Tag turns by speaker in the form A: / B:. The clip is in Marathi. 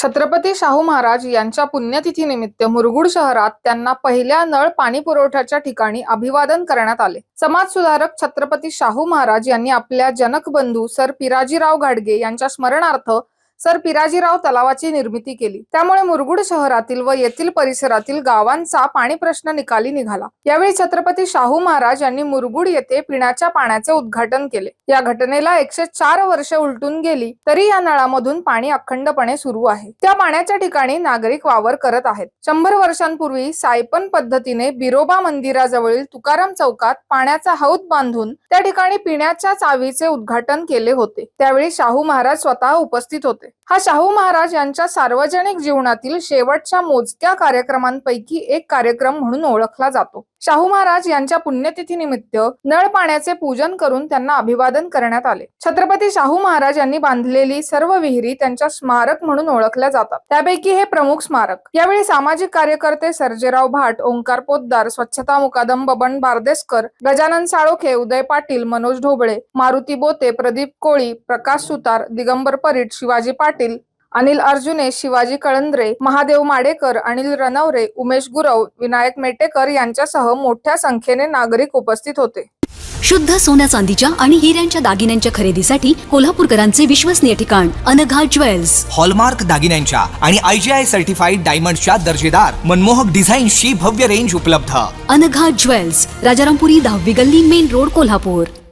A: छत्रपती शाहू महाराज यांच्या पुण्यतिथीनिमित्त मुरगुड शहरात त्यांना पहिल्या नळ पाणी पुरवठ्याच्या ठिकाणी अभिवादन करण्यात आले। समाजसुधारक छत्रपती शाहू महाराज यांनी आपल्या जनकबंधू सर पिराजीराव घाडगे यांच्या स्मरणार्थ सर पिराजीराव तलावाची निर्मिती केली। त्यामुळे मुरगुड शहरातील व येथील परिसरातील गावांचा पाणी प्रश्न निकाली निघाला। यावेळी छत्रपती शाहू महाराज यांनी मुरगुड येथे पिण्याच्या पाण्याचे उद्घाटन केले। या घटनेला 104 वर्षे उलटून गेली तरी या नळामधून पाणी अखंडपणे सुरू आहे। त्या पाण्याच्या ठिकाणी नागरिक वावर करत आहेत। 100 वर्षांपूर्वी सायपन पद्धतीने बिरोबा मंदिराजवळील तुकाराम चौकात पाण्याचा हौद बांधून त्या ठिकाणी पिण्याच्या चावीचे उद्घाटन केले होते। त्यावेळी शाहू महाराज स्वतः उपस्थित होते। हा शाहू महाराज यांच्या सार्वजनिक जीवनातील शेवटच्या मोजक्या कार्यक्रमांपैकी एक कार्यक्रम म्हणून ओळखला जातो। शाहू महाराज यांच्या पुण्यतिथीनिमित्त नळ पाण्याचे पूजन करून त्यांना अभिवादन करण्यात आले। छत्रपती शाहू महाराज यांनी बांधलेली सर्व विहिरी त्यांच्या स्मारक म्हणून ओळखल्या जातात। त्यापैकी हे प्रमुख स्मारक। यावेळी सामाजिक कार्यकर्ते सर्जेराव भाट, ओंकार पोद्दार, स्वच्छता मुकादम बबन बारदेसकर, गजानन साळोखे, उदय पाटील, मनोज ढोबळे, मारुती बोते, प्रदीप कोळी, प्रकाश सुतार, दिगंबर परीट, शिवाजी पाटील, अनिल अर्जुने, शिवाजी कळंद्रे, महादेव माडेकर, अनिल रनवरे, उमेश गुरव, विनायक मेटेकर यांच्यासह मोठ्या संख्येने नागरिक उपस्थित होते।
B: शुद्ध सोन्या चांदीच्या आणि हिऱ्यांच्या दागिन्यांच्या खरेदीसाठी कोल्हापूरकरांचे विश्वसनीय ठिकाण अनघा ज्वेल्स।
C: हॉलमार्क दागिन्यांच्या आणि IGI सर्टिफाईड डायमंडच्या दर्जेदार मनमोहक डिझाईन्सची भव्य रेंज उपलब्ध।
B: अनघा ज्वेल्स, राजारामपुरी 10वी गल्ली, मेन रोड, कोल्हापूर।